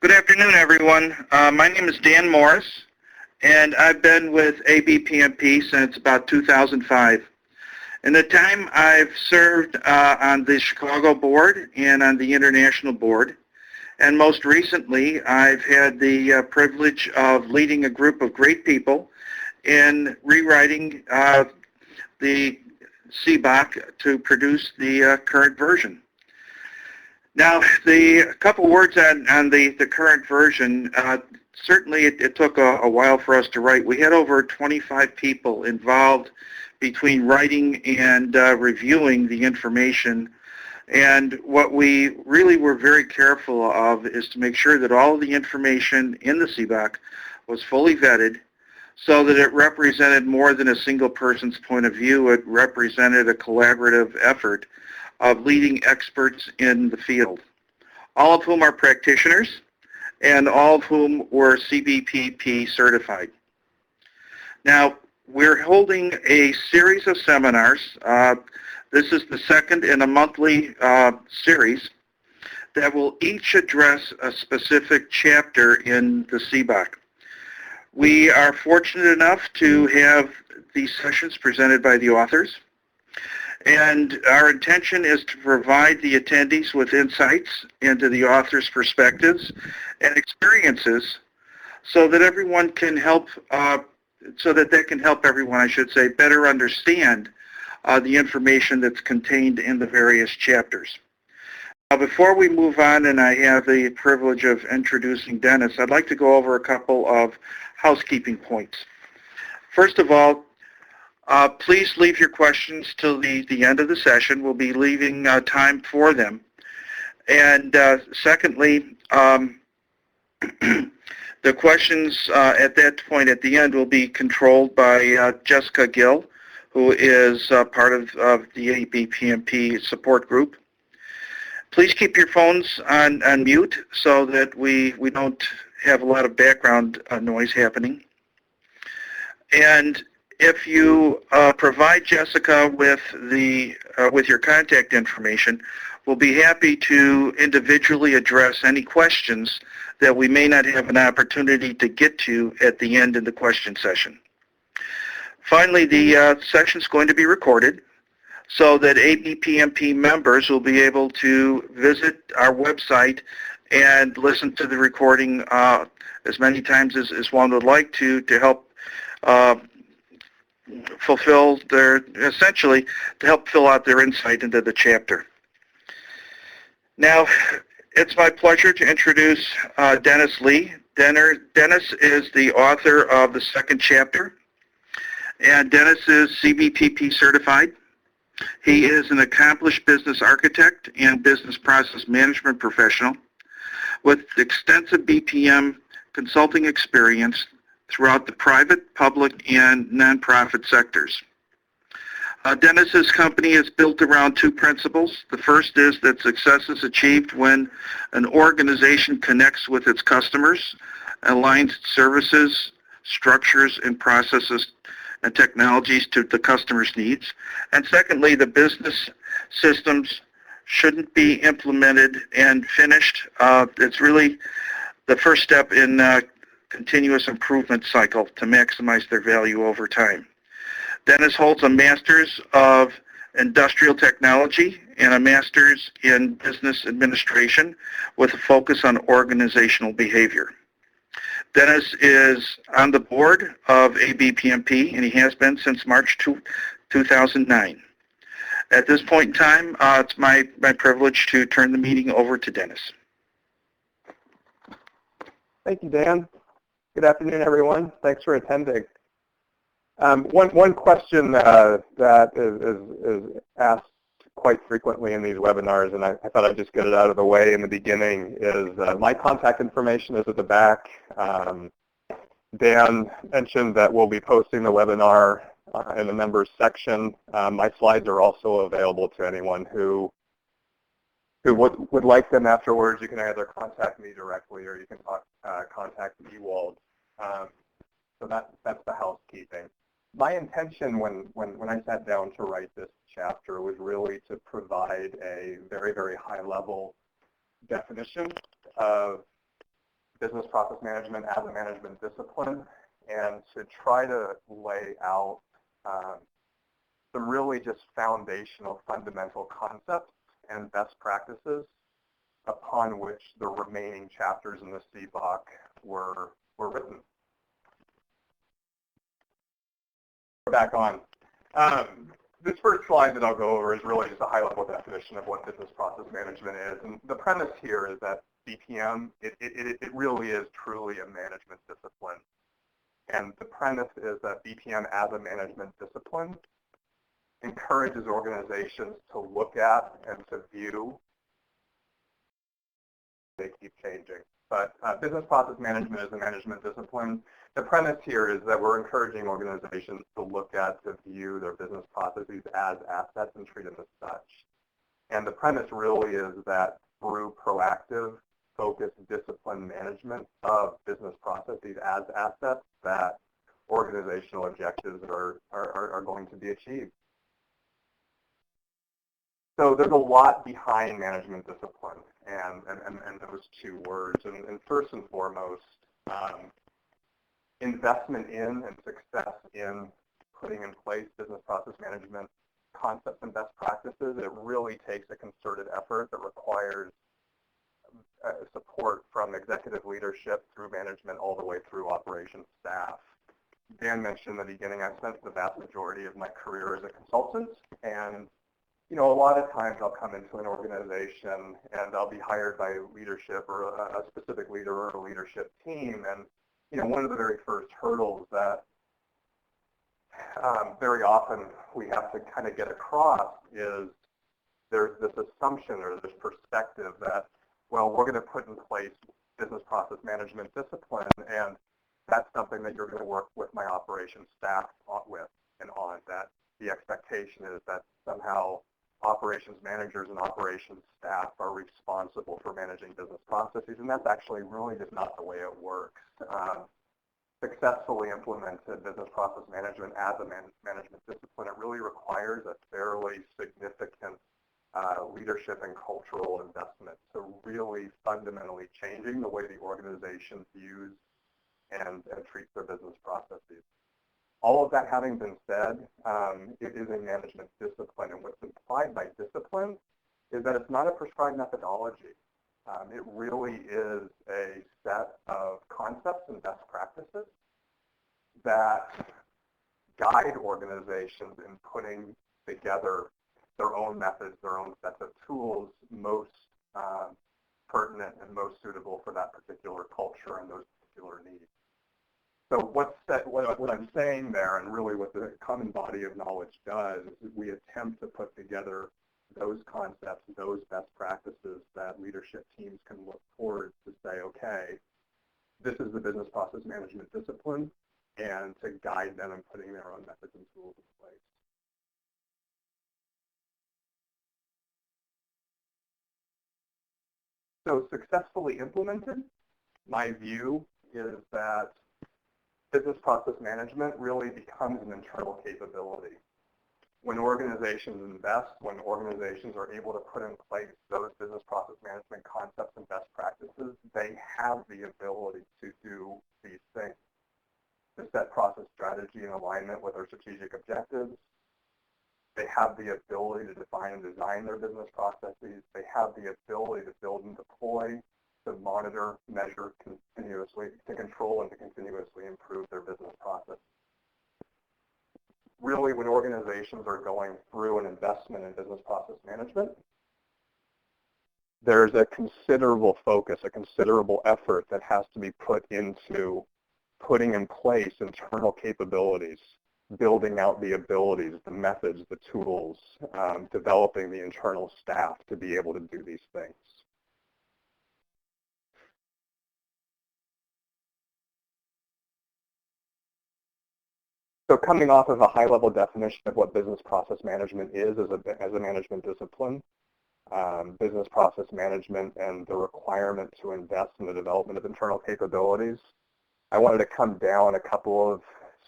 Good afternoon, everyone. My name is Dan Morris, and I've been with ABPMP since about 2005. In the time, I've served on the Chicago board and on the international board. And most recently, I've had the privilege of leading a group of great people in rewriting the CBOK to produce the current version. Now, a couple words on the current version. Certainly, it took a while for us to write. We had over 25 people involved between writing and reviewing the information. And what we really were very careful of is to make sure that all of the information in the CBOK was fully vetted so that it represented more than a single person's point of view. It represented a collaborative effort of leading experts in the field, all of whom are practitioners and all of whom were CBPP certified. Now, we're holding a series of seminars. This is the second in a monthly series that will each address a specific chapter in the CBOK. We are fortunate enough to have these sessions presented by the authors. And our intention is to provide the attendees with insights into the author's perspectives and experiences so that everyone can help, everyone, I should say, better understand the information that's contained in the various chapters. Now, before we move on, and I have the privilege of introducing Dennis, I'd like to go over a couple of housekeeping points. First of all, please leave your questions till the end of the session. We'll be leaving time for them. And secondly, the questions at that point at the end will be controlled by Jessica Gill, who is part of the ABPMP support group. Please keep your phones on mute so that we don't have a lot of background noise happening. And if you provide Jessica with your contact information, we'll be happy to individually address any questions that we may not have an opportunity to get to at the end of the question session. Finally, the session is going to be recorded so that ABPMP members will be able to visit our website and listen to the recording as many times as one would like to help essentially to help fill out their insight into the chapter. Now, it's my pleasure to introduce Dennis Lee. Dennis is the author of the second chapter, and Dennis is CBPP certified. He is an accomplished business architect and business process management professional with extensive BPM consulting experience throughout the private, public, and nonprofit sectors. Dennis's company is built around two principles. The first is that success is achieved when an organization connects with its customers, aligns services, structures, and processes and technologies to the customer's needs. And secondly, the business systems shouldn't be implemented and finished. It's really the first step in continuous improvement cycle to maximize their value over time. Dennis holds a Master's of Industrial Technology and a Master's in Business Administration with a focus on organizational behavior. Dennis is on the board of ABPMP, and he has been since March 2009. At this point in time, it's my privilege to turn the meeting over to Dennis. Thank you, Dan. Good afternoon, everyone. Thanks for attending. One question that is asked quite frequently in these webinars, and I thought I'd just get it out of the way in the beginning, is my contact information is at the back. Dan mentioned that we'll be posting the webinar in the members section. My slides are also available to anyone who would like them afterwards. You can either contact me directly or you can contact Ewald. So that's the housekeeping. My intention when I sat down to write this chapter was really to provide a very, very high-level definition of business process management as a management discipline and to try to lay out some really just foundational, fundamental concepts and best practices upon which the remaining chapters in the CBOK were written. We're back on. This first slide that I'll go over is really just a high-level definition of what business process management is. And the premise here is that BPM, it really is truly a management discipline. And the premise is that BPM as a management discipline encourages organizations to look at and to view. They keep changing. But business process management is a management discipline. The premise here is that we're encouraging organizations to look at, to view their business processes as assets and treat them as such. And the premise really is that through proactive, focused, disciplined management of business processes as assets, that organizational objectives are going to be achieved. So there's a lot behind management discipline and those two words. And first and foremost, investment in and success in putting in place business process management concepts and best practices. It really takes a concerted effort that requires support from executive leadership through management all the way through operations staff. Dan mentioned in the beginning, I've spent the vast majority of my career as a consultant, and you know, a lot of times I'll come into an organization and I'll be hired by leadership or a specific leader or a leadership team. And, you know, one of the very first hurdles that very often we have to kind of get across is there's this assumption or this perspective that, well, we're going to put in place business process management discipline, and that's something that you're going to work with my operations staff with and on. That the expectation is that somehow operations managers and operations staff are responsible for managing business processes, and that's actually really just not the way it works. Successfully implemented business process management as a management discipline, it really requires a fairly significant leadership and cultural investment to really fundamentally changing the way the organization views and treats their business processes. All of that having been said, it is a management discipline, and what's implied by discipline is that it's not a prescribed methodology. It really is a set of concepts and best practices that guide organizations in putting together their own methods, their own sets of tools most pertinent and most suitable for that particular culture and those particular needs. So what I'm saying there, and really what the common body of knowledge does, is we attempt to put together those concepts, those best practices that leadership teams can look forward to say, okay, this is the business process management discipline, and to guide them in putting their own methods and tools in place. So successfully implemented, my view is that business process management really becomes an internal capability. When organizations invest, when organizations are able to put in place those business process management concepts and best practices, they have the ability to do these things. To set process strategy in alignment with their strategic objectives. They have the ability to define and design their business processes. They have the ability to build and deploy, to monitor, measure continuously, to control and to continuously improve their business process. Really, when organizations are going through an investment in business process management, there's a considerable focus, a considerable effort that has to be put into putting in place internal capabilities, building out the abilities, the methods, the tools, developing the internal staff to be able to do these things. So coming off of a high-level definition of what business process management is as a management discipline, business process management and the requirement to invest in the development of internal capabilities, I wanted to come down a couple of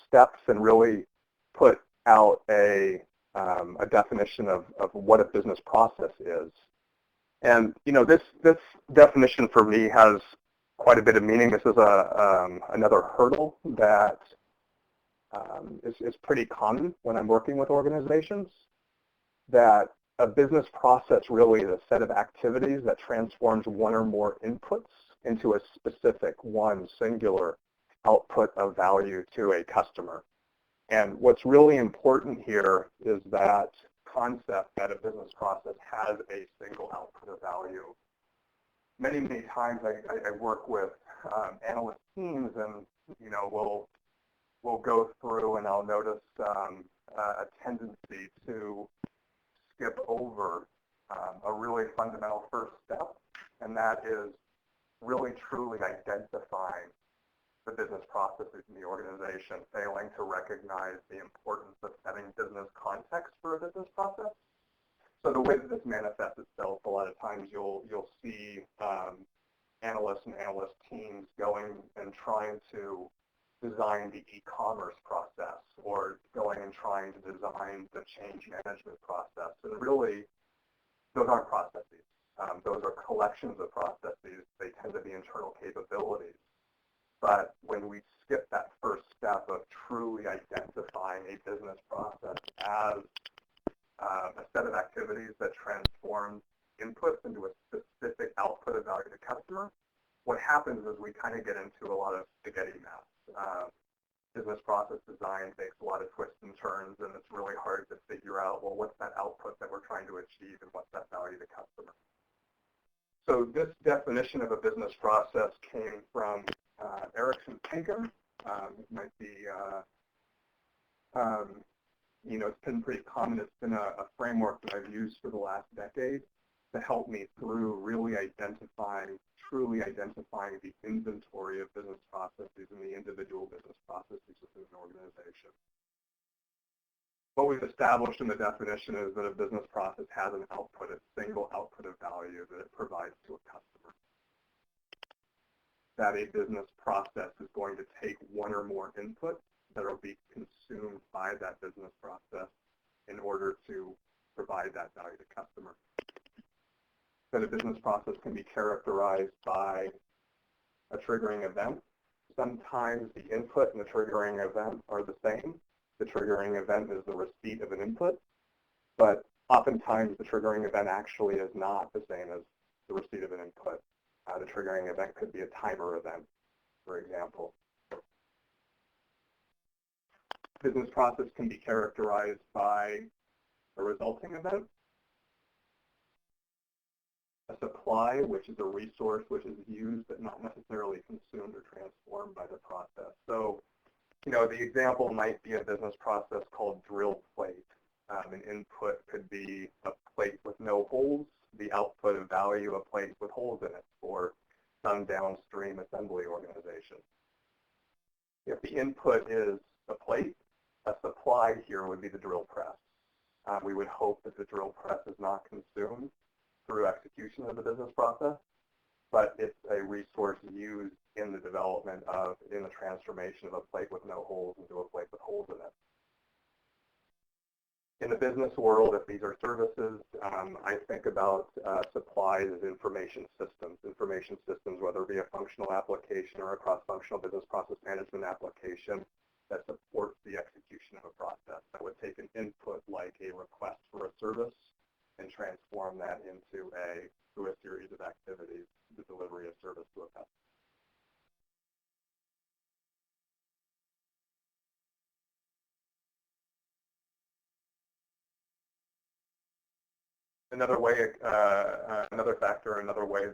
steps and really put out a definition of what a business process is. And you know, this definition for me has quite a bit of meaning. This is another hurdle that is pretty common when I'm working with organizations, that a business process really is a set of activities that transforms one or more inputs into a specific one singular output of value to a customer. And what's really important here is that concept that a business process has a single output of value. Many, many times I work with analyst teams, and we'll go through and I'll notice a tendency to skip over a really fundamental first step, and that is really truly identifying the business processes in the organization, failing to recognize the importance of setting business context for a business process. So the way that this manifests itself, a lot of times you'll see analysts and analyst teams going and trying to design the e-commerce process, or going and trying to design the change management process. And really, those aren't processes. Those are collections of processes. They tend to be internal capabilities. But when we skip that first step of truly identifying a business process as a set of activities that transform inputs into a specific output of value to customer, what happens is we kind of get into a lot of spaghetti mess. Business process design takes a lot of twists and turns, and it's really hard to figure out, well, what's that output that we're trying to achieve and what's that value to customer? So this definition of a business process came from Ericsson Pinker. It might be, it's been pretty common. It's been a framework that I've used for the last decade to help me through really truly identifying the inventory of business processes and the individual business processes within an organization. What we've established in the definition is that a business process has an output, a single output of value that it provides to a customer. That a business process is going to take one or more inputs that will be consumed by that business process in order to provide that value to customer. That a business process can be characterized by a triggering event. Sometimes the input and the triggering event are the same. The triggering event is the receipt of an input, but oftentimes the triggering event actually is not the same as the receipt of an input. The triggering event could be a timer event, for example. Business process can be characterized by a resulting event, a supply, which is a resource which is used but not necessarily consumed or transformed by the process. So, the example might be a business process called drill plate. An input could be a plate with no holes. The output of value, a plate with holes in it for some downstream assembly organization. If the input is a plate, a supply here would be the drill press. We would hope that the drill press is not consumed through execution of the business process, but it's a resource used in the development in the transformation of a plate with no holes into a plate with holes in it. In the business world, if these are services, I think about supplies as information systems. Information systems, whether it be a functional application or a cross-functional business process management application that supports the execution of a process, that would take an input like a request for a service and transform that into a series of activities, the delivery of service to a customer. Another way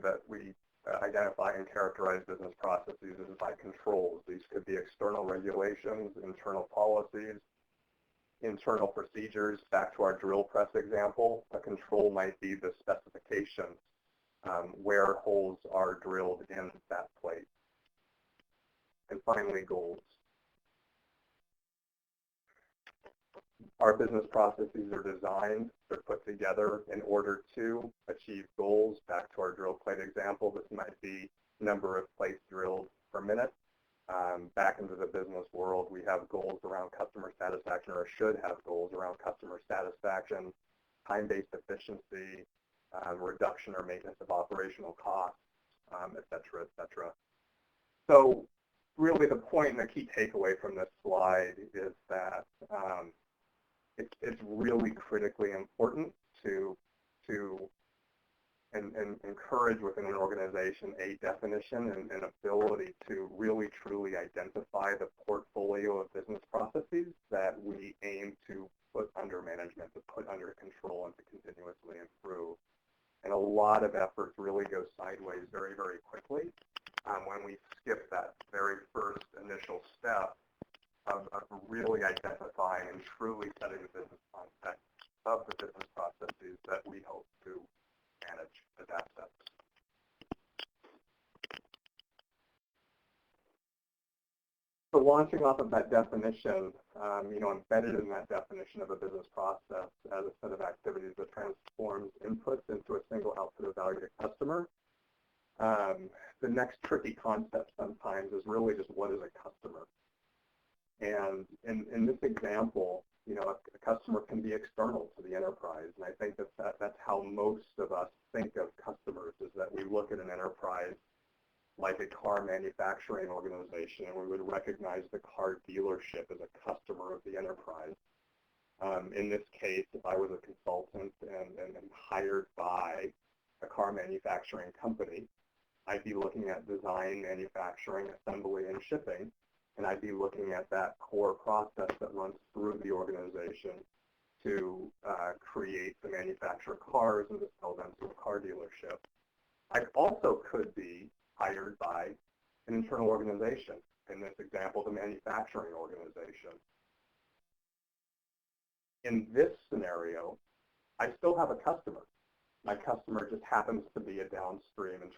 that we identify and characterize business processes is by controls. These could be external regulations, internal policies, internal procedures. Back to our drill press example, a control might be the specification where holes are drilled in that plate. And finally, goals. Our business processes are designed, they're put together in order to achieve goals. Back to our drill plate example, this might be number of plates drilled per minute. Back into the business world, we have goals around customer satisfaction, or should have goals around customer satisfaction, time-based efficiency, reduction or maintenance of operational costs, et cetera, et cetera. So really the point and the key takeaway from this slide is that it's really critically important to encourage within an organization a definition and an ability to really truly identify the portfolio of business processes that we aim to put under management, to put under control, and to continuously improve. And a lot of efforts really go sideways very, very quickly when we skip that very first initial step of really identifying and truly setting the business context of the business processes that we hope to manage, adapt them. So launching off of that definition, embedded in that definition of a business process as a set of activities that transforms inputs into a single output of value to customer. The next tricky concept sometimes is really just what is a customer? And in this example, a customer can be external to the enterprise, and I think that's how most of us think of customers, is that we look at an enterprise like a car manufacturing organization, and we would recognize the car dealership as a customer of the enterprise. In this case, if I was a consultant and hired by a car manufacturing company, I'd be looking at design, manufacturing, assembly, and shipping, and I'd be looking at that core process that runs through the organization to create the manufacture cars and to sell them to a car dealership. I also could be hired by an internal organization, in this example, the manufacturing organization. In this scenario, I still have a customer. My customer just happens to be a downstream and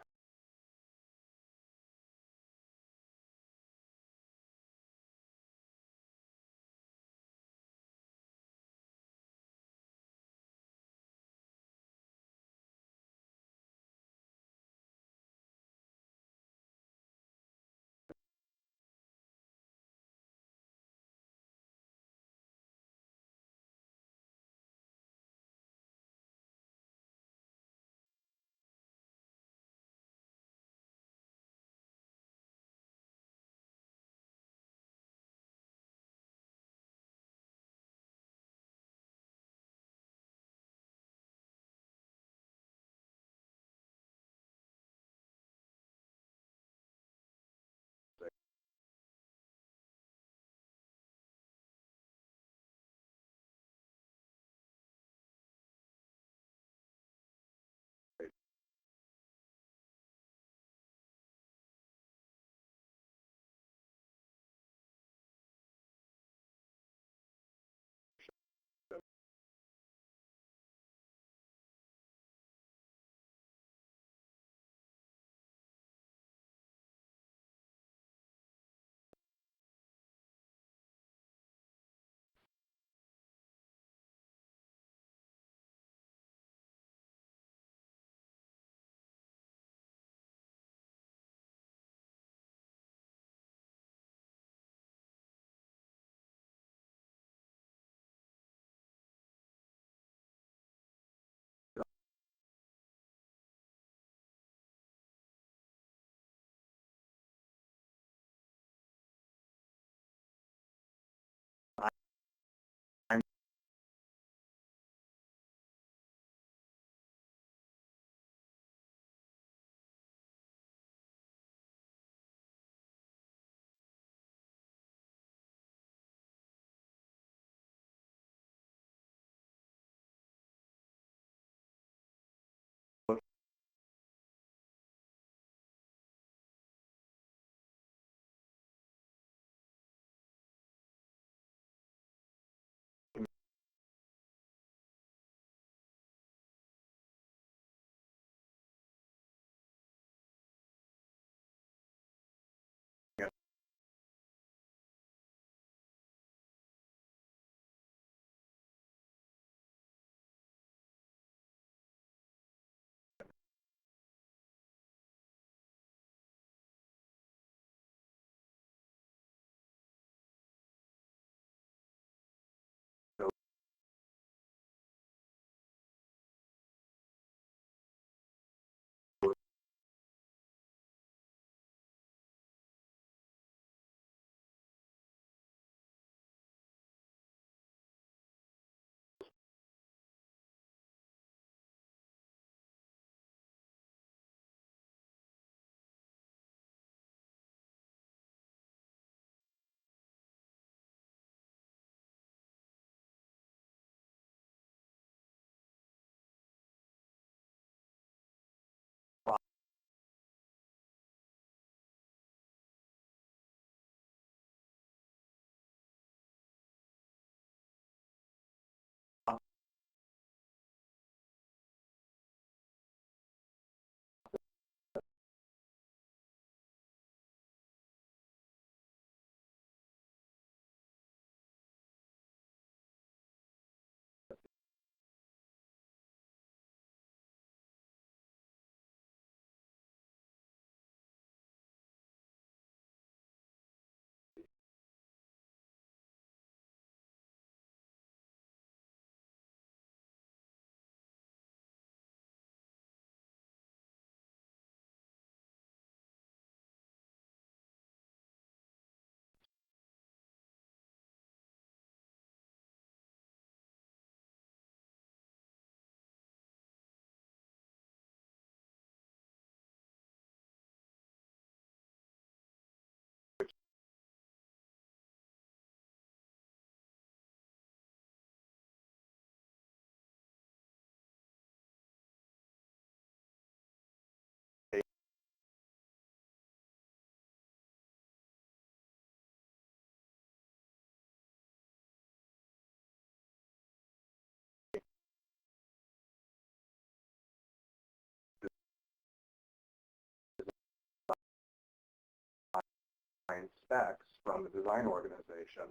specs from the design organization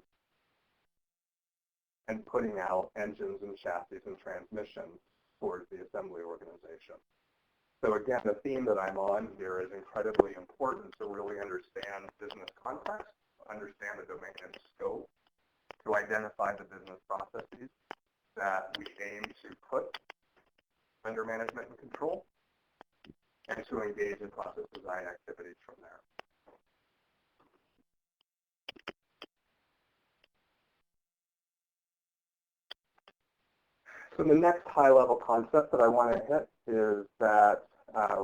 and putting out engines and chassis and transmissions towards the assembly organization. So again, the theme that I'm on here is incredibly important to really understand business context, understand the domain and scope, to identify the business processes that we aim to put vendor management and control, and to engage in process design activities from there. So the next high-level concept that I want to hit is that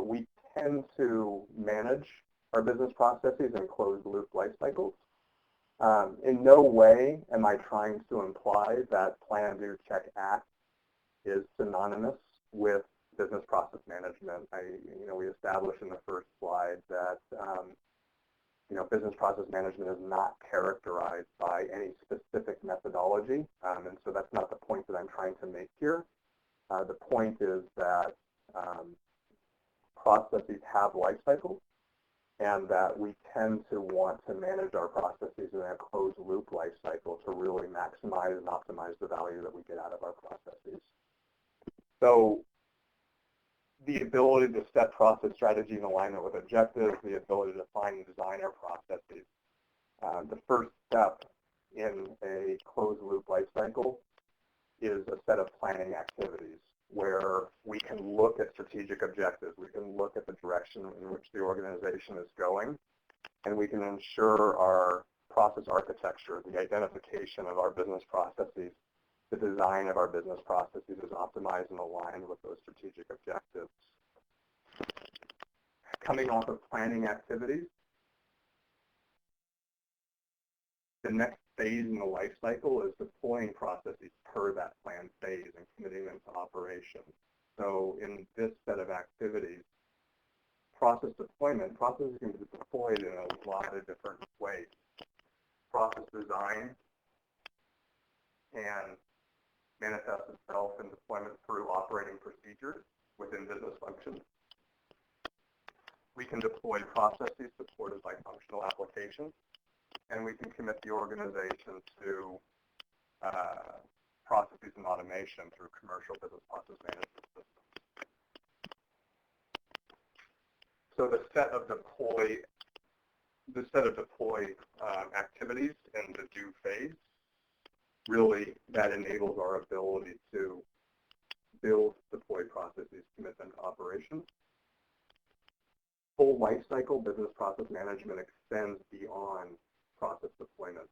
we tend to manage our business processes in closed-loop life cycles. In no way am I trying to imply that plan, do, check, act is synonymous with business process management. We established in the first slide that business process management is not characterized by any specific methodology, and so that's not the point that I'm trying to make here. The point is that processes have life cycles, and that we tend to want to manage our processes in a closed loop life cycle to really maximize and optimize the value that we get out of our processes. So the ability to set process strategy in alignment with objectives, the ability to define and design our processes. The first step in a closed loop life cycle is a set of planning activities where we can look at strategic objectives, we can look at the direction in which the organization is going, and we can ensure our process architecture, the identification of our business processes, the design of our business processes is optimized and aligned with those strategic objectives. Coming off of planning activities, the next phase in the life cycle is deploying processes per that planned phase and committing them to operation. So in this set of activities, processes can be deployed in a lot of different ways. Process design can manifest itself in deployment through operating procedures within business functions. We can deploy processes supported by functional applications, and we can commit the organization to processes and automation through commercial business process management systems. So the set of deploy activities in the do phase, really that enables our ability to build, deploy processes, commit them to operations. Full life cycle business process management extends beyond process deployment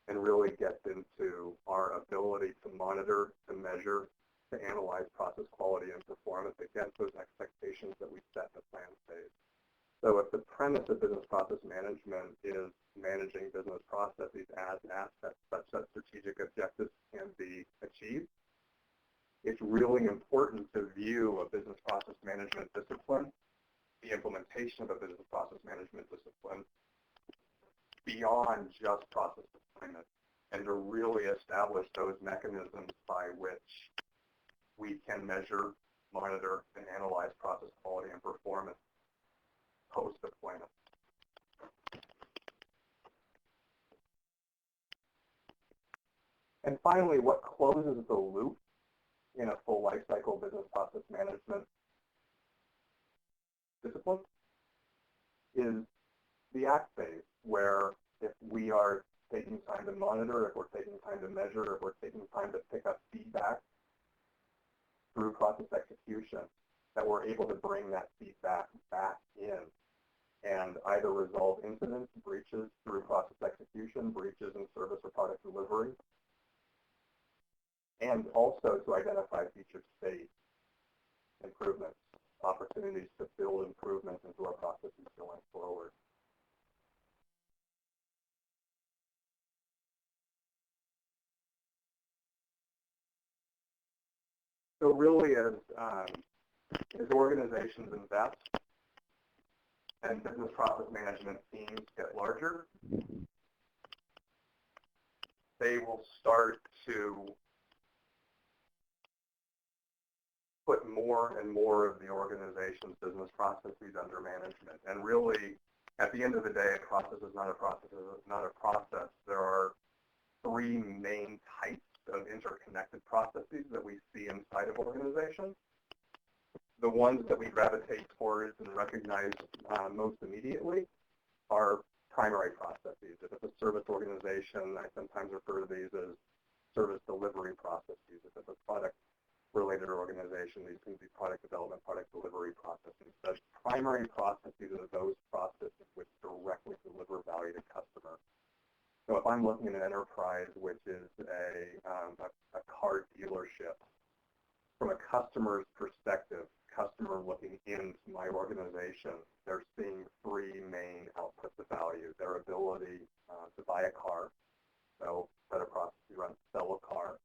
and really gets into our ability to monitor, to measure, to analyze process quality and performance against those expectations that we set in the plan phase. So if the premise of business process management is managing business processes as assets such that strategic objectives can be achieved, it's really important to view a business process management discipline, the implementation of a business process management discipline, beyond just process deployment, and to really establish those mechanisms by which we can measure, monitor, and analyze process quality and performance post-deployment. And finally, what closes the loop in a full life cycle business process management discipline is the act phase, where if we are taking time to monitor, if we're taking time to measure, if we're taking time to pick up feedback through process execution, that we're able to bring that feedback back in and either resolve incidents, breaches through process execution, breaches in service or product delivery, and also to identify future state improvements, opportunities to build improvements into our processes going forward. So really, as organizations invest and business process management teams get larger, they will start to put more and more of the organization's business processes under management. And really, At the end of the day, a process is not a process. It's not a process. There are three main types of interconnected processes that we see inside of organizations. The ones that we gravitate towards and recognize most immediately are primary processes. If it's a service organization, I sometimes refer to these as service delivery processes. If it's a product-related organization, these can be product development, product delivery processes. The primary processes are those processes which directly deliver value to customers. So if I'm looking at an enterprise which is a car dealership, from a customer's perspective, customer looking into my organization, they're seeing three main outputs of value. Their ability to buy a car, so set a process to run, sell a car.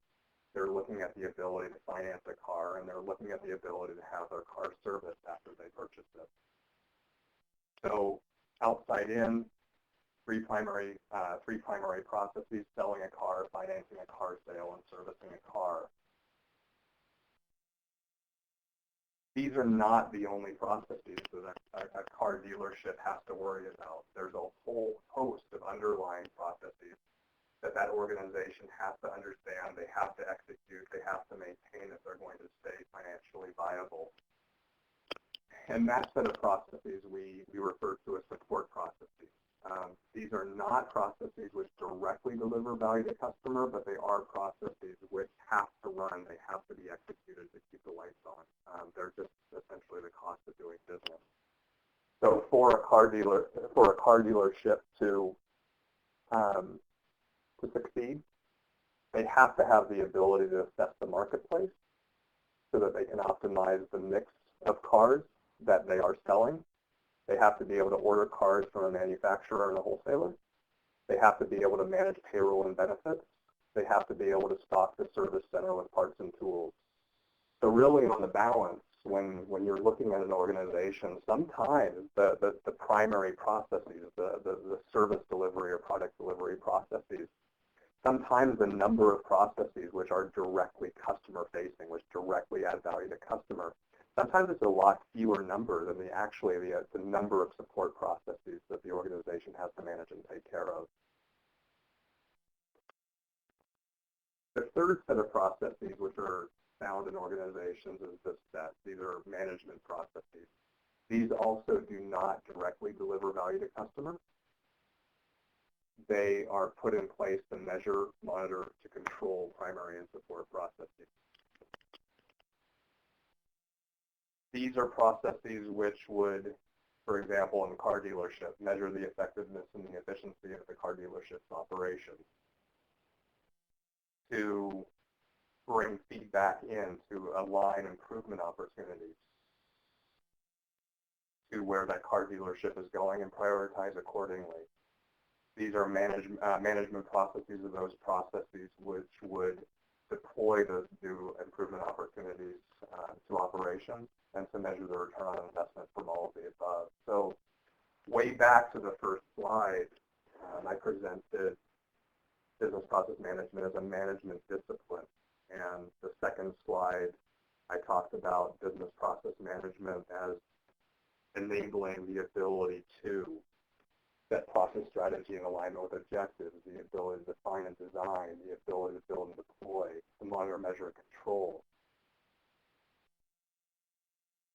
They're looking at the ability to finance a car, and they're looking at the ability to have their car serviced after they purchase it. So outside in, three primary processes: selling a car, financing a car sale, and servicing a car. These are not the only processes that a car dealership has to worry about. There's a whole host of underlying processes that organization has to understand, they have to execute, they have to maintain if they're going to stay financially viable. And that set of processes we refer to as support processes. These are not processes which directly deliver value to customer, but they are processes which have to run, they have to be executed to keep the lights on. They're just essentially the cost of doing business. So for a car dealership to succeed, they have to have the ability to assess the marketplace so that they can optimize the mix of cars that they are selling. They have to be able to order cars from a manufacturer and a wholesaler. They have to be able to manage payroll and benefits. They have to be able to stock the service center with parts and tools. So really on the balance, when you're looking at an organization, sometimes the primary processes, the service delivery or product delivery processes, sometimes the number of processes which are directly customer facing, which directly add value to customer, sometimes it's a lot fewer number than the number of support processes that the organization has to manage and take care of. The third set of processes which are found in organizations is this set. These are management processes. These also do not directly deliver value to customers. They are put in place to measure, monitor, to control primary and support processes. These are processes which would, for example, in a car dealership, measure the effectiveness and the efficiency of the car dealership's operation, to bring feedback in, to align improvement opportunities to where that car dealership is going and prioritize accordingly. These are management processes of those processes which would deploy those new improvement opportunities to operations and to measure the return on investment from all of the above. So way back to the first slide, I presented business process management as a management discipline. And the second slide, I talked about business process management as enabling the ability to set process strategy in alignment with objectives, the ability to define and design, the ability to build and deploy, to monitor, measure, and control.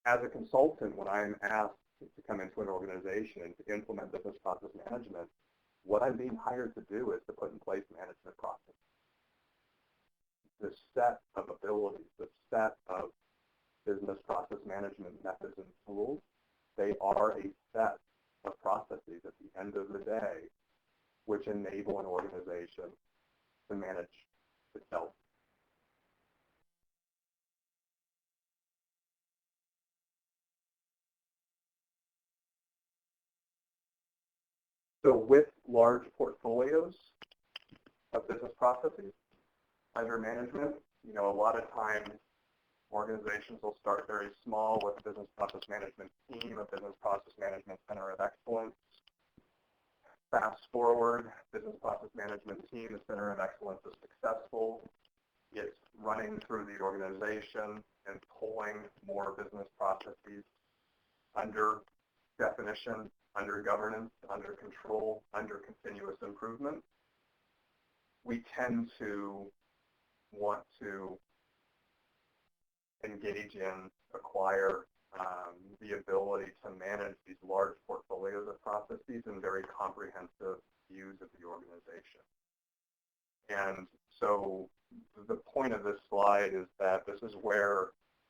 As a consultant, when I'm asked to come into an organization and to implement business process management, what I'm being hired to do is to put in place management processes. The set of abilities, the set of business process management methods and tools, they are a set of processes at the end of the day which enable an organization to manage itself. So with large portfolios of business processes under management, a lot of times organizations will start very small with a business process management team, a business process management center of excellence. Fast forward, business process management team, the center of excellence is successful. It's running through the organization and pulling more business processes under definition, under governance, under control, under continuous improvement, we tend to want to engage in, acquire the ability to manage these large portfolios of processes and very comprehensive views of the organization. And so the point of this slide is that this is where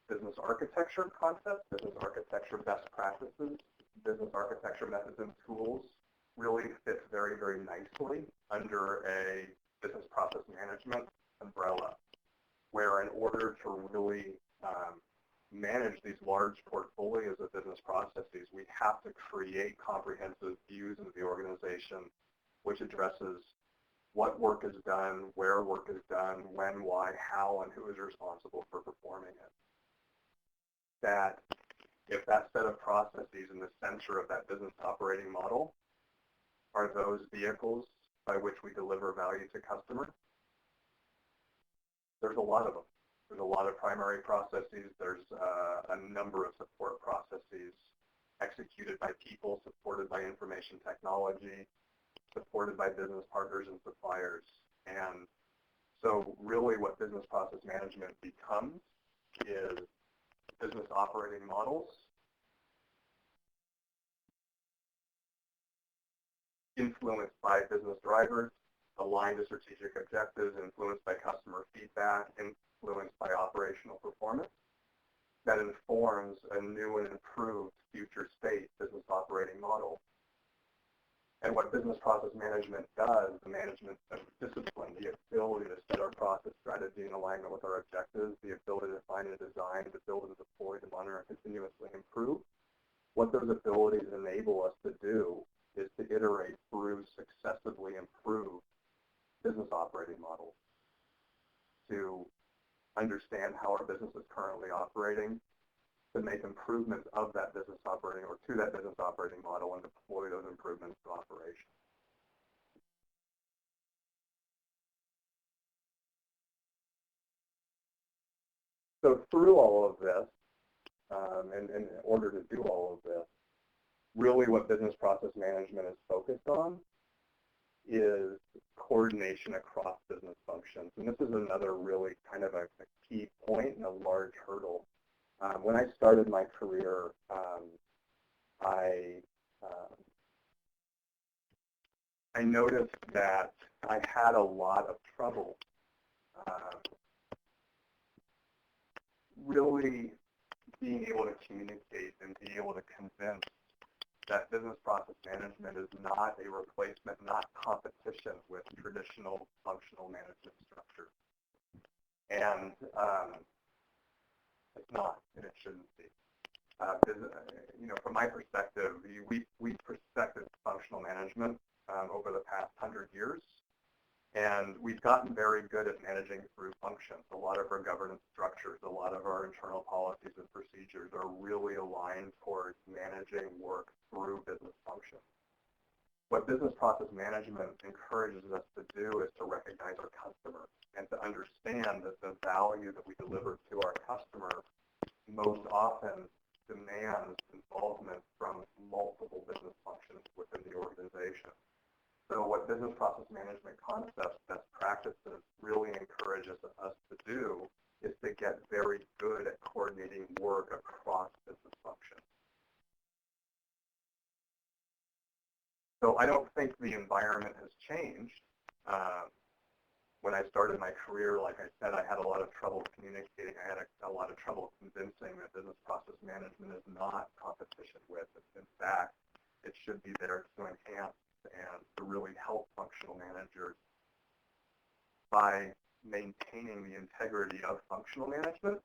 business architecture concepts, business architecture best practices, business architecture methods and tools really fit very, very nicely under a business process management umbrella, where in order to really manage these large portfolios of business processes, we have to create comprehensive views of the organization, which addresses what work is done, where work is done, when, why, how, and who is responsible for performing it. That if that set of processes in the center of that business operating model are those vehicles by which we deliver value to customers, there's a lot of them. There's a lot of primary processes. There's a number of support processes executed by people, supported by information technology, supported by business partners and suppliers. And so really what business process management becomes is business operating models influenced by business drivers, aligned to strategic objectives, influenced by customer feedback, influenced by operational performance, that informs a new and improved future state business operating model. And what business process management does, the management of discipline, the ability to set our process strategy in alignment with our objectives, the ability to find and design, the ability to deploy, to monitor, and continuously improve, what those abilities enable us to do is to iterate through successively improved business operating models, to understand how our business is currently operating, to make improvements of that business operating or to that business operating model and deploy those improvements to operation. So through all of this, and in order to do all of this, really what business process management is focused on is coordination across business functions. And this is another really kind of a key point and a large hurdle. When I started my career, I noticed that I had a lot of trouble really being able to communicate and be able to convince that business process management is not a replacement, not competition with traditional functional management structures. And it's not, and it shouldn't be. From my perspective, we perfected functional management over the past 100 years, and we've gotten very good at managing through functions. A lot of our governance structures, a lot of our internal policies and procedures are really aligned towards managing work through business functions. What business process management encourages us to do is to recognize our customer and to understand that the value that we deliver to our customer most often demands involvement from multiple business functions within the organization. So what business process management concepts, best practices really encourages us to do is to get very good at coordinating work across business functions. So I don't think the environment has changed. When I started my career, like I said, I had a lot of trouble communicating. I had a lot of trouble convincing that business process management is not competition with. In fact, it should be there to enhance and to really help functional managers by maintaining the integrity of functional management,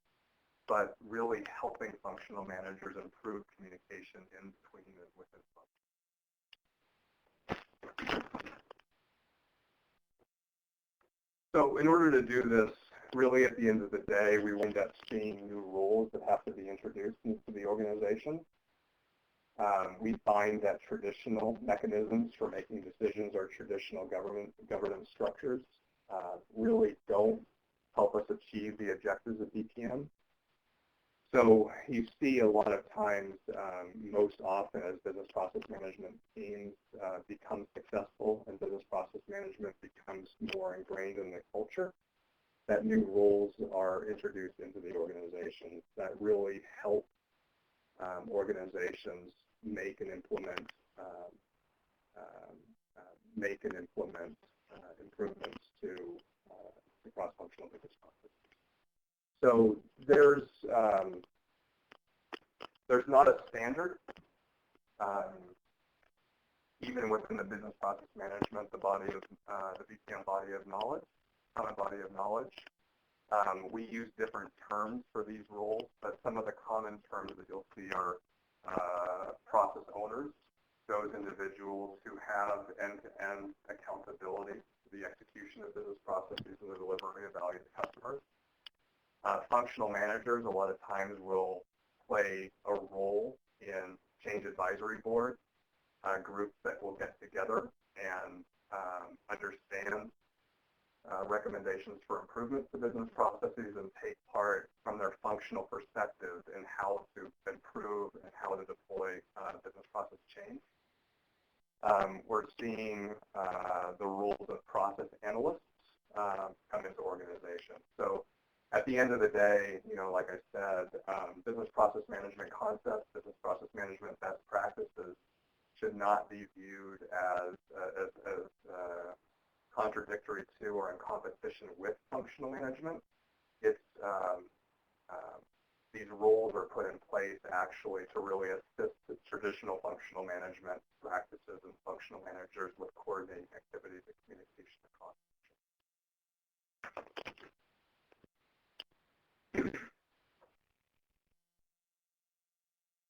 but really helping functional managers improve communication in between and within functions. So in order to do this, really at the end of the day, we wind up seeing new rules that have to be introduced into the organization. We find that traditional mechanisms for making decisions or traditional governance structures really don't help us achieve the objectives of BPM. So you see a lot of times, most often as business process management teams become successful and business process management becomes more ingrained in the culture, that new roles are introduced into the organization that really help organizations make and implement improvements to the cross-functional business process. So there's not a standard, even within the business process management, the BPM body of knowledge, common body of knowledge. We use different terms for these roles, but some of the common terms that you'll see are process owners, those individuals who have end-to-end accountability for the execution of business processes and the delivery of value to customers. Functional managers a lot of times will play a role in change advisory boards, groups that will get together and understand recommendations for improvements to business processes and take part from their functional perspective in how to improve and how to deploy business process change. We're seeing the roles of process analysts come into organizations. So at the end of the day, like I said, business process management concepts, business process management best practices should not be viewed as contradictory to or in competition with functional management. It's these roles are put in place actually to really assist the traditional functional management practices and functional managers with coordinating activities and communication across.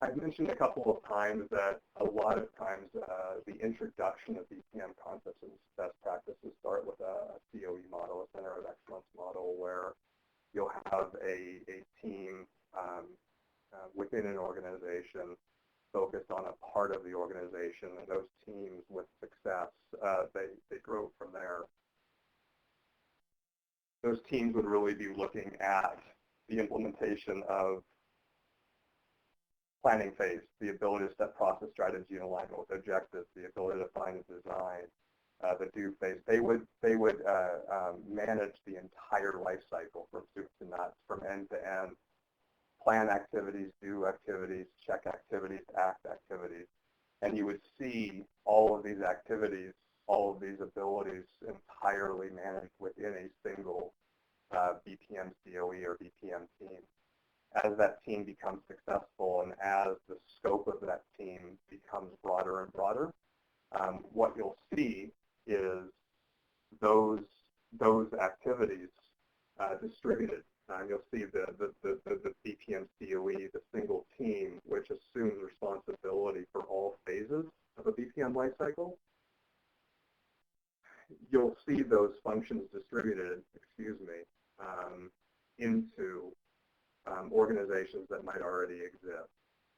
I've mentioned a couple of times that a lot of times the introduction of BPM concepts and best practices start with a COE model, a Center of Excellence model, where you'll have a team within an organization focused on a part of the organization, and those teams with success, they grow from there. Those teams would really be looking at the implementation of planning phase, the ability to set process strategy in alignment with objectives, the ability to find and design, the do phase. They would manage the entire life cycle from soup to nuts, from end to end. Plan activities, do activities, check activities, act activities. And you would see all of these activities, all of these abilities entirely managed within a single BPM COE or BPM team. As that team becomes successful and as the scope of that team becomes broader and broader, what you'll see is those activities distributed. You'll see the BPM COE, the single team, which assumes responsibility for all phases of a BPM lifecycle. You'll see those functions distributed, into organizations that might already exist.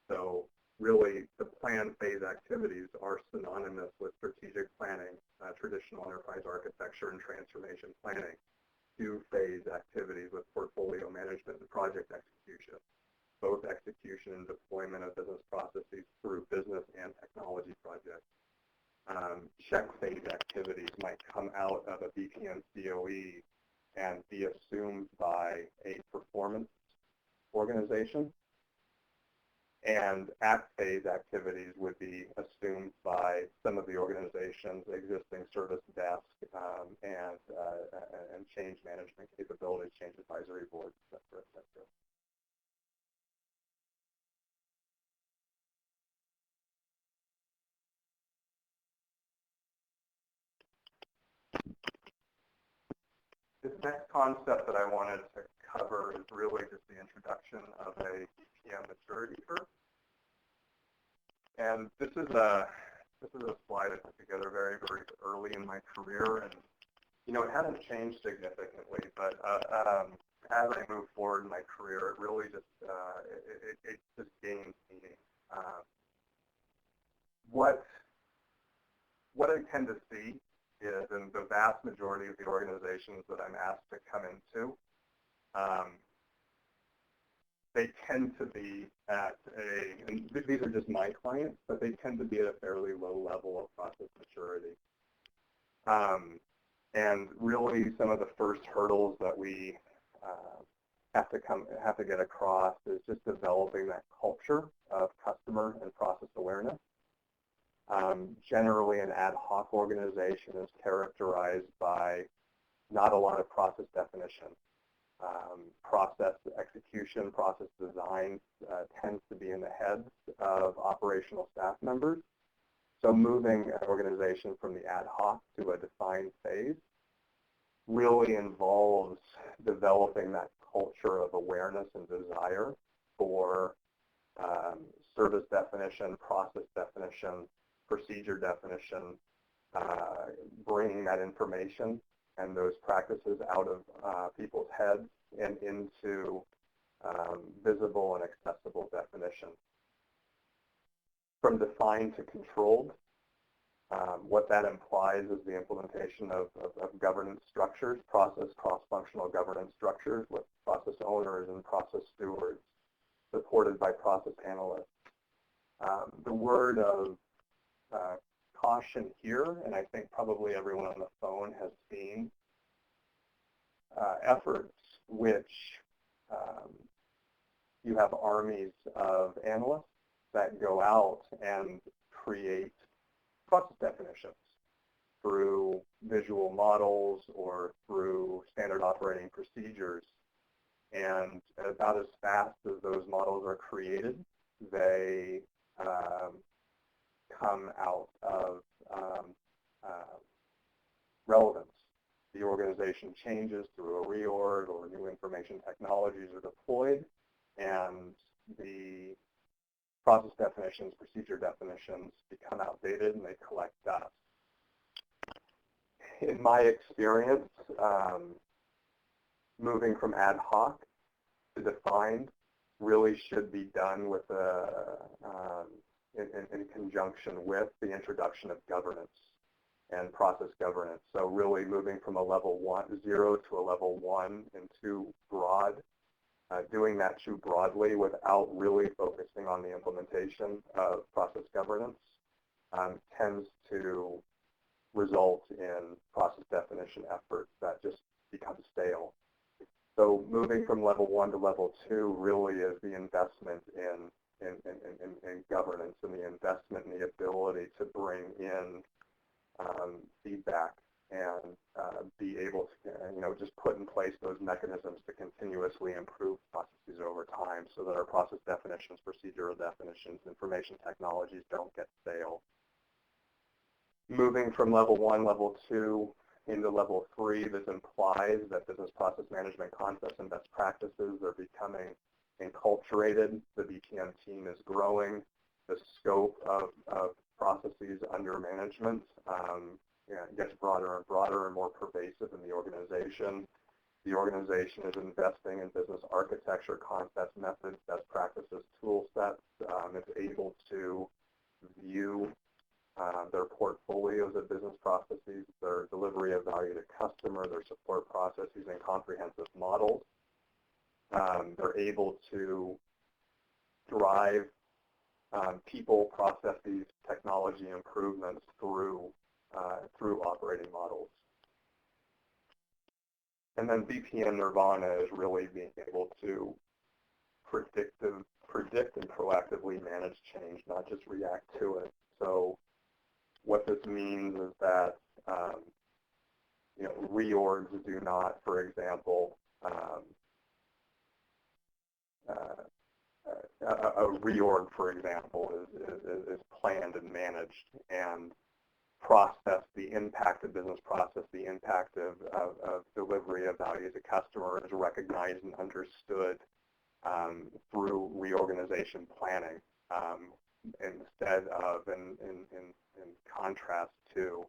So really, the plan phase activities are synonymous with strategic planning, traditional enterprise architecture, and transformation planning. Do phase activities with portfolio management and project execution, both execution and deployment of business processes through business and technology projects. Check phase activities might come out of a BPM COE and be assumed by a performance organization, and act phase activities would be assumed by some of the organization's existing service desk and change management capabilities, change advisory boards, et cetera, et cetera. This next concept that I wanted to cover is really just the introduction of a BPM maturity curve. And this is a slide I put together very, very early in my career, and it hadn't changed significantly, but as I moved forward in my career, it really just it just gained meaning. What I tend to see is in the vast majority of the organizations that I'm asked to come into, they tend to be at and these are just my clients, but they tend to be at a fairly low level of process maturity. And really some of the first hurdles that we have to get across is just developing that culture of customer and process awareness. Generally, an ad hoc organization is characterized by not a lot of process definition. Process execution, process design tends to be in the heads of operational staff members. So moving an organization from the ad hoc to a defined phase really involves developing that culture of awareness and desire for service definition, process definition, procedure definition, bringing that information and those practices out of people's heads and into visible and accessible definition. From defined to controlled, what that implies is the implementation of governance structures, process cross-functional governance structures with process owners and process stewards, supported by process analysts. The word of caution here, and I think probably everyone on the phone has seen efforts which you have armies of analysts that go out and create process definitions through visual models or through standard operating procedures. And about as fast as those models are created, they come out of relevance. The organization changes through a reorg or new information technologies are deployed, and the process definitions, procedure definitions become outdated and they collect dust. In my experience, moving from ad hoc to defined really should be done with in conjunction with the introduction of governance and process governance. So really moving from a level 0 to a level 1 and too broad, doing that too broadly without really focusing on the implementation of process governance tends to result in process definition efforts that just become stale. So moving from level 1 to level 2 really is the investment in governance and the investment in the ability to bring in feedback and be able to, just put in place those mechanisms to continuously improve processes over time so that our process definitions, procedural definitions, information technologies don't get stale. Moving from level 1, level 2 into level 3, this implies that business process management concepts and best practices are becoming enculturated. The BPM team is growing. The scope of processes under management gets broader and broader and more pervasive in the organization. The organization is investing in business architecture, concepts, methods, best practices, tool sets. It's able to view their portfolios of business processes, their delivery of value to customer, their support process using comprehensive models. They're able to drive people, processes, technology improvements through operating models. And then BPM Nirvana is really being able to predict and proactively manage change, not just react to it. So what this means is that reorgs do not, for example, a reorg, for example, is planned and managed and process, the impact of business process, the impact of delivery of value to customer is recognized and understood through reorganization planning instead of in contrast to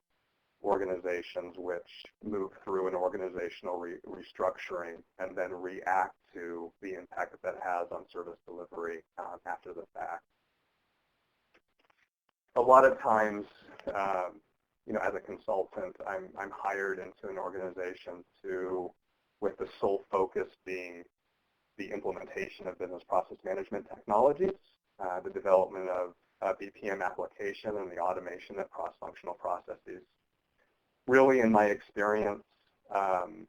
organizations which move through an organizational restructuring and then react to the impact that has on service delivery after the fact. A lot of times, as a consultant, I'm hired into an organization with the sole focus being the implementation of business process management technologies, the development of BPM application, and the automation of cross-functional processes. Really, in my experience, and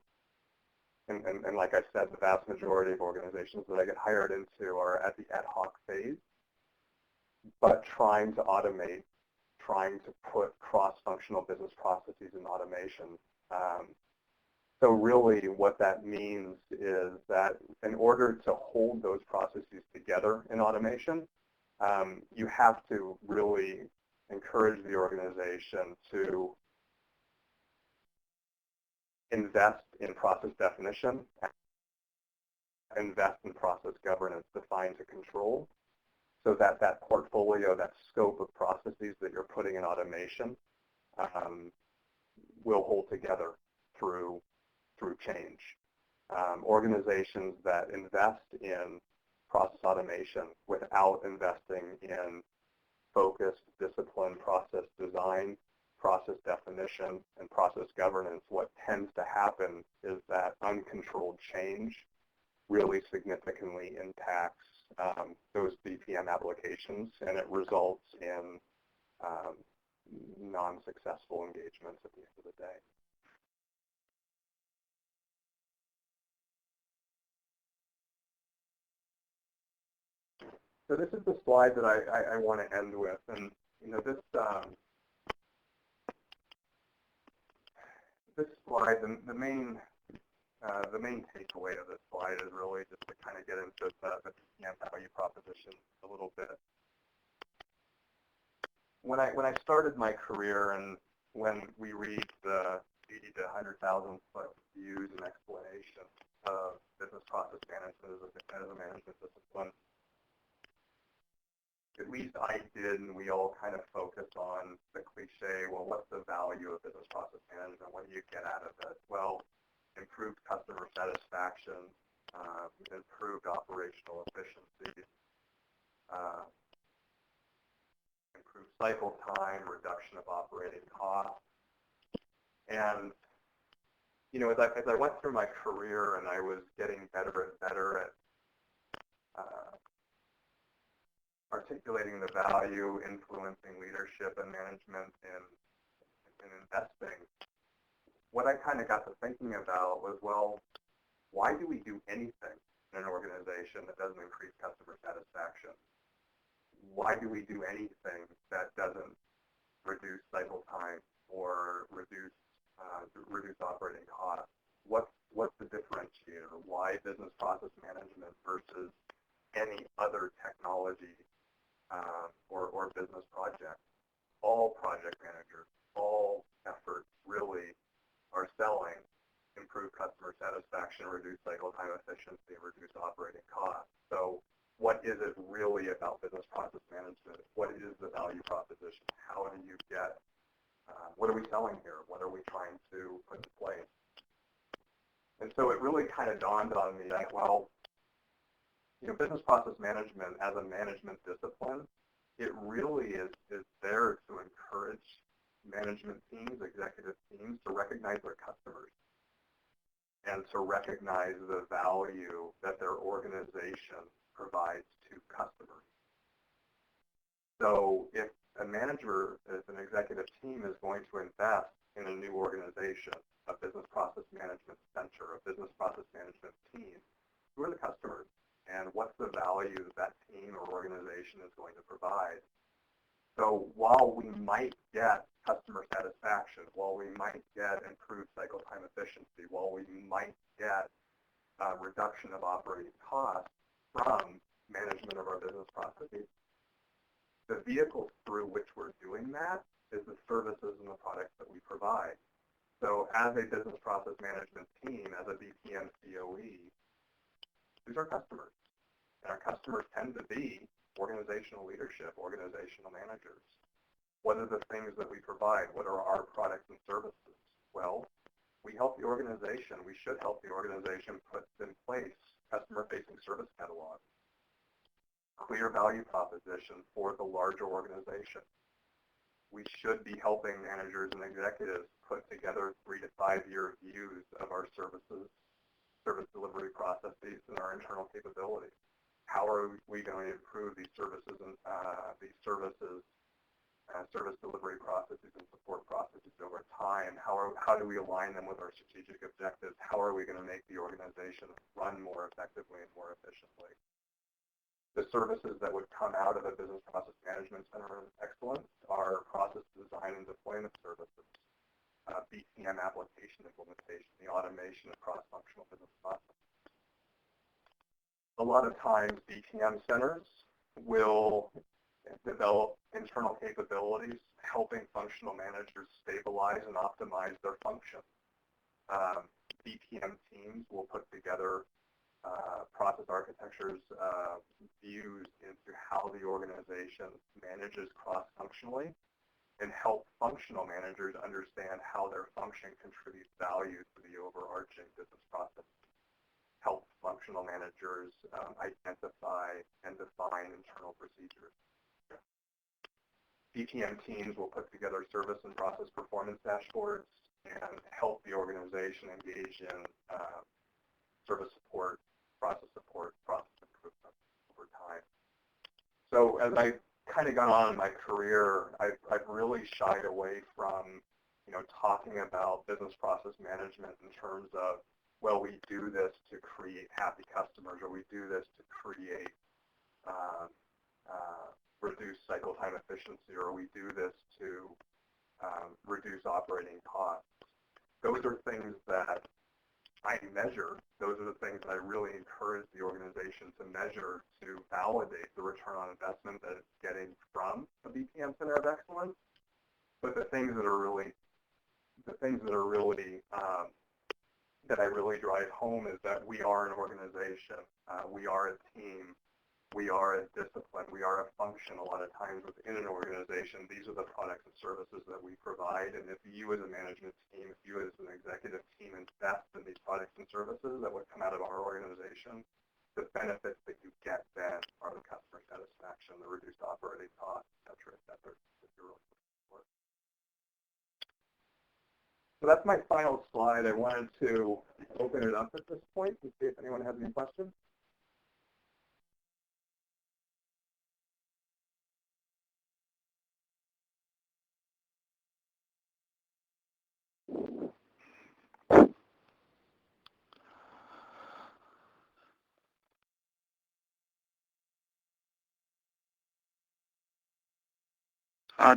like I said, the vast majority of organizations that I get hired into are at the ad hoc phase, but trying to automate, trying to put cross-functional business processes in automation. So really what that means is that in order to hold those processes together in automation, you have to really encourage the organization to invest in process definition, invest in process governance, define to control, so that that portfolio, that scope of processes that you're putting in automation will hold together through change. Organizations that invest in process automation without investing in focused, disciplined process design, process definition, and process governance, what tends to happen is that uncontrolled change really significantly impacts those BPM applications, and it results in non-successful engagements at the end of the day. So this is the slide that I want to end with, and this this slide, the main takeaway of this slide is really just to kind of get into the BPM value proposition a little bit. When I started my career, and when we read the 80 to 100,000 foot views and explanation of business process management as a management discipline, at least I did, and we all kind of focus on the cliche, well, what's the value of business process management? What do you get out of it? Well, improved customer satisfaction, improved operational efficiency, improved cycle time, reduction of operating costs. And, as I went through my career and I was getting better and better at articulating the value, influencing leadership and management in investing, what I kind of got to thinking about was, well, why do we do anything in an organization that doesn't increase customer satisfaction? Why do we do anything that doesn't reduce cycle time or reduce operating costs? What's the differentiator? Why business process management versus any other technology or business project? All project managers, all efforts really are selling improved customer satisfaction, reduced cycle time efficiency, and reduced operating costs. So what is it really about business process management? What is the value proposition? How do you get, what are we selling here? What are we trying to put in place? And so it really kind of dawned on me that, well, business process management as a management discipline, it really is there to encourage management teams, executive teams, to recognize their customers and to recognize the value that their organization provides to customers. So if a manager, if an executive team is going to invest in a new organization, a business process management center, a business process management team, who are the customers? And what's the value that team or organization is going to provide? So while we might get customer satisfaction, while we might get improved cycle time efficiency, while we might get a reduction of operating costs from management of our business processes, the vehicle through which we're doing that is the services and the products that we provide. So as a business process management team, as a BPM COE, these are customers. And our customers tend to be organizational leadership, organizational managers. What are the things that we provide? What are our products and services? Well, we help the organization. We should help the organization put in place customer-facing service catalogs, clear value proposition for the larger organization. We should be helping managers and executives put together 3 to 5 year views of our services service delivery processes and our internal capabilities. How are we going to improve these services and service delivery processes and support processes over time? How do we align them with our strategic objectives? How are we going to make the organization run more effectively and more efficiently? The services that would come out of a business process management center of excellence are process design and deployment services, BPM application implementation, the automation of cross-functional business processes. A lot of times, BPM centers will develop internal capabilities, helping functional managers stabilize and optimize their function. BPM teams will put together process architectures, views into how the organization manages cross-functionally, and help functional managers understand how their function contributes value to the overarching business process. Help functional managers identify and define internal procedures. BPM teams will put together service and process performance dashboards and help the organization engage in service support, process improvement over time. So as I kind of gone on in my career, I've really shied away from, talking about business process management in terms of, well, we do this to create happy customers, or we do this to create reduce cycle time efficiency, or we do this to reduce operating costs. Those are things that I measure. Those are the things that I really encourage the organization to measure to validate the return on investment that it's getting from a BPM Center of Excellence. But the things that I really drive home is that we are an organization, we are a team, we are a discipline, we are a function. A lot of times within an organization, these are the products and services that we provide. And if you as a management team, if you as an executive team invest in these products and services that would come out of our organization, the benefits that you get then are the customer satisfaction, the reduced operating costs, et cetera, that you're really looking for. So that's my final slide. I wanted to open it up at this point to see if anyone has any questions.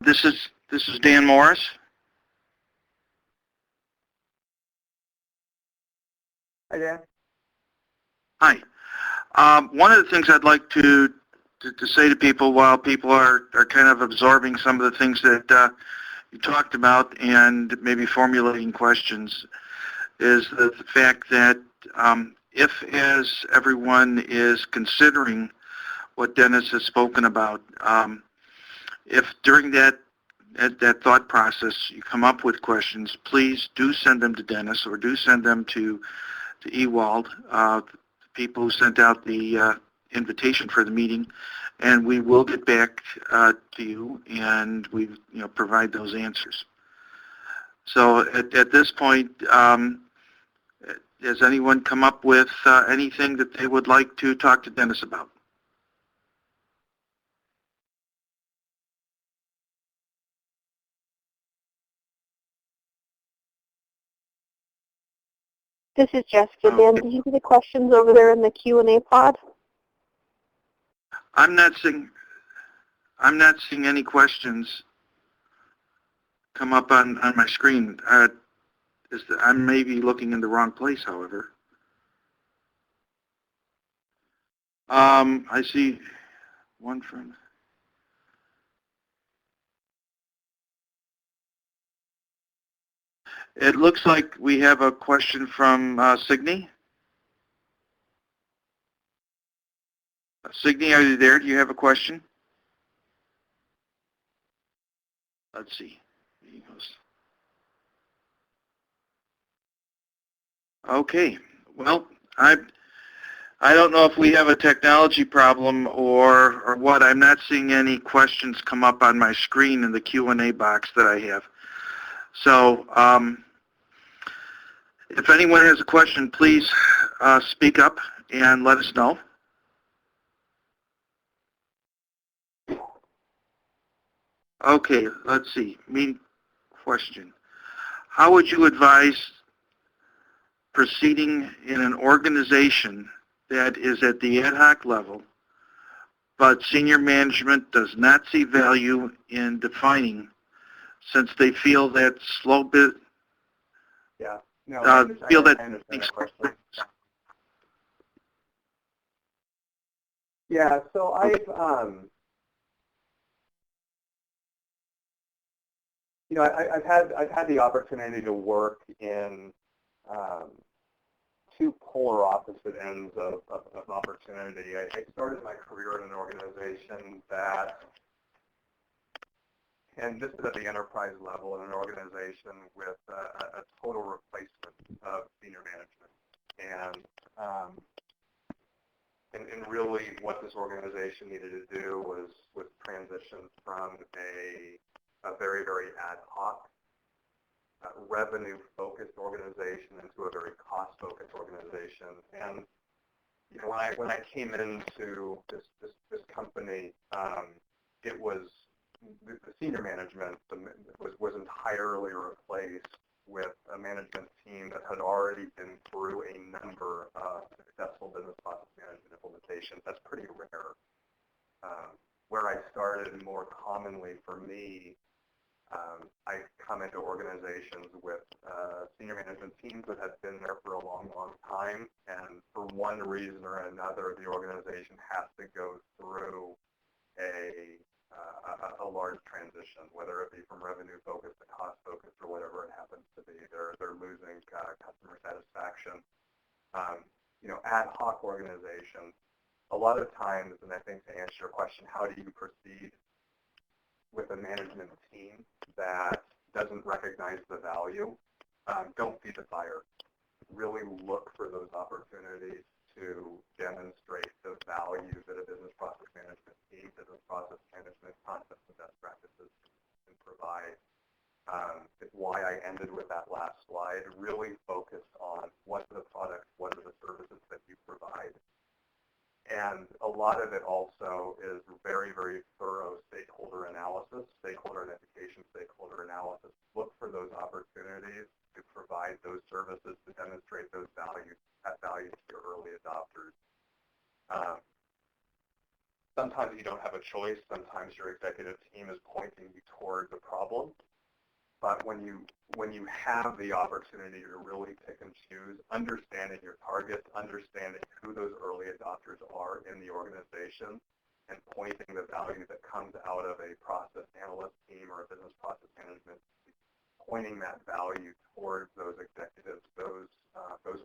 This is Dan Morris. Hi, Dan. Hi. One of the things I'd like to say to people while people are kind of absorbing some of the things that you talked about and maybe formulating questions is the fact that if, as everyone is considering what Dennis has spoken about, if during that thought process you come up with questions, please do send them to Dennis or do send them to Ewald, the people who sent out the invitation for the meeting, and we will get back to you and we provide those answers. So at this point, has anyone come up with anything that they would like to talk to Dennis about? This is Jessica. Dan, did you see the questions over there in the Q&A pod? I'm not seeing any questions come up on my screen. I may be looking in the wrong place, however. I see one from... It looks like we have a question from Signe. Signe, are you there? Do you have a question? Let's see. There he goes. Okay. Well, I don't know if we have a technology problem or what. I'm not seeing any questions come up on my screen in the Q&A box that I have. So If anyone has a question, please speak up and let us know. Okay, let's see. Main question. How would you advise proceeding in an organization that is at the ad hoc level, but senior management does not see value in defining since they feel that slow bit, Yeah. No, feel that I understand that question. Yeah, so I've had the opportunity to work in two polar opposite ends of opportunity. I started my career in an organization that, and this is at the enterprise level, in an organization with a total replacement of senior management. And really what this organization needed to do was transition from a very, very ad hoc, revenue-focused organization into a very cost-focused organization. And you know, when I came into this company, it was the senior management was entirely replaced with a management team that had already been through a number of successful business process management implementations. That's pretty rare. Where I started more commonly for me, I come into organizations with senior management teams that have been there for a long, long time, and for one reason or another, the organization has to go through a large transition, whether it be from revenue focused to cost focused or whatever it happens to be. They're losing customer satisfaction. You know, ad hoc organizations, a lot of times, and I think to answer your question, how do you proceed with a management team that doesn't recognize the value? Don't feed the fire. Really look for those opportunities to demonstrate the value that a business process management team, business process management concepts and best practices can provide. It's why I ended with that last slide. Really focus on what are the products, what are the services that you provide. And a lot of it also is very, very thorough stakeholder analysis, stakeholder identification, stakeholder analysis. Look for those opportunities to provide those services, to demonstrate those values, that value to your early adopters. Sometimes you don't have a choice. Sometimes your executive team is pointing you towards a problem. But when you have the opportunity to really pick and choose, understanding your targets, understanding who those early adopters are in the organization, and pointing the value that comes out of a process analyst team or a business process management team, pointing that value towards those executives, those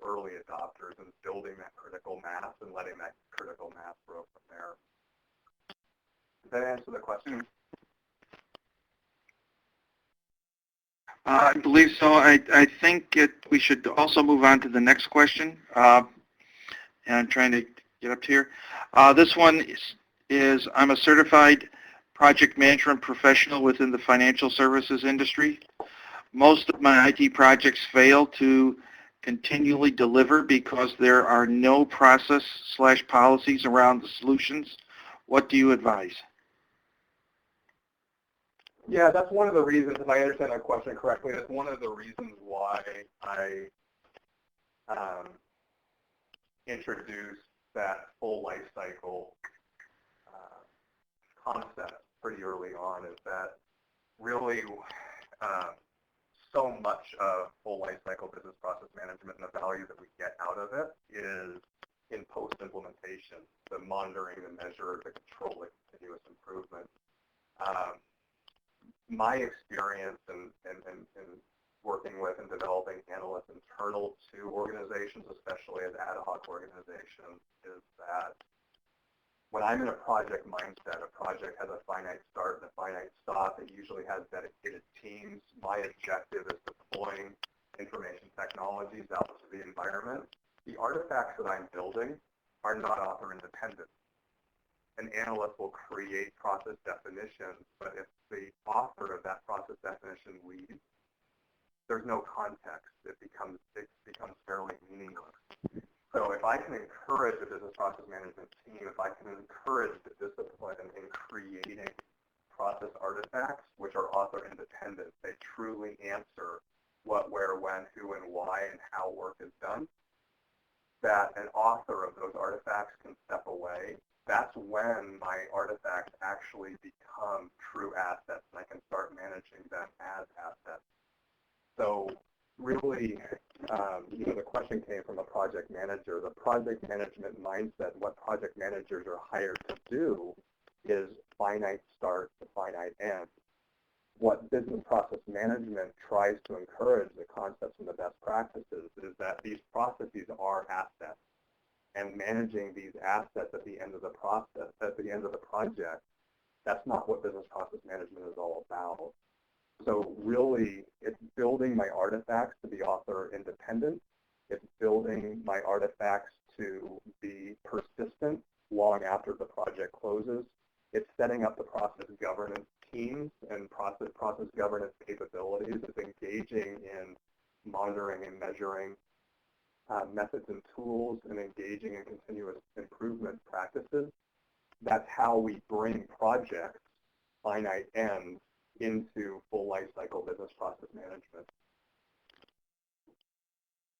early adopters, and building that critical mass and letting that critical mass grow from there. Does that answer the question? I believe so. I think we should also move on to the next question. And I'm trying to get up here. This one is I'm a certified project management professional within the financial services industry. Most of my IT projects fail to continually deliver because there are no process/policies around the solutions. What do you advise? Yeah, that's one of the reasons, if I understand that question correctly, that's one of the reasons why I introduced that full life cycle concept pretty early on, is that really so much of full life cycle business process management and the value that we get out of it is in post-implementation, the monitoring, the measure, the control, the continuous improvement. My experience in working with and developing analysts internal to organizations, especially as ad hoc organizations, is that when I'm in a project mindset, a project has a finite start and a finite stop. It usually has dedicated teams. My objective is deploying information technologies out to the environment. The artifacts that I'm building are not author independent. An analyst will create process definitions, but if the author of that process definition leaves, there's no context. It becomes fairly meaningless. So if I can encourage a business process management team, if I can encourage the discipline in creating process artifacts, which are author independent, they truly answer what, where, when, who, and why, and how work is done, that an author of those artifacts can step away, that's when my artifacts actually become true assets, and I can start managing them as assets. So really, the question came from a project manager. The project management mindset, what project managers are hired to do is finite start to finite end. What business process management tries to encourage, the concepts and the best practices, is that these processes are assets. And managing these assets at the end of the process, at the end of the project, that's not what business process management is all about. So really, it's building my artifacts to be author independent. It's building my artifacts to be persistent long after the project closes. It's setting up the process governance teams and process governance capabilities. It's engaging in monitoring and measuring methods and tools, and engaging in continuous improvement practices. That's how we bring projects, finite ends, into full life cycle business process management.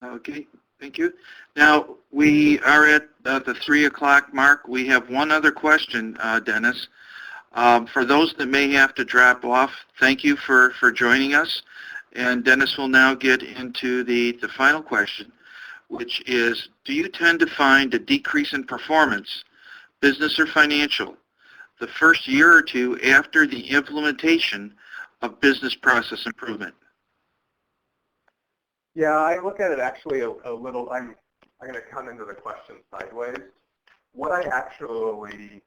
Okay, thank you. Now, we are at the 3 o'clock mark. We have one other question, Dennis. For those that may have to drop off, thank you for joining us. And Dennis will now get into the final question, which is, do you tend to find a decrease in performance, business or financial, the first year or two after the implementation of business process improvement? Yeah, I look at it actually a little, I'm going to come into the question sideways. What I actually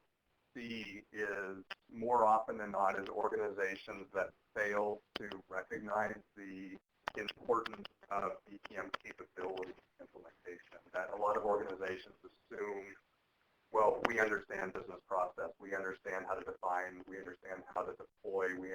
see is more often than not is organizations that fail to recognize the importance of BPM capability implementation. That a lot of organizations assume, well, we understand business process, we understand how to define, we understand how to deploy, we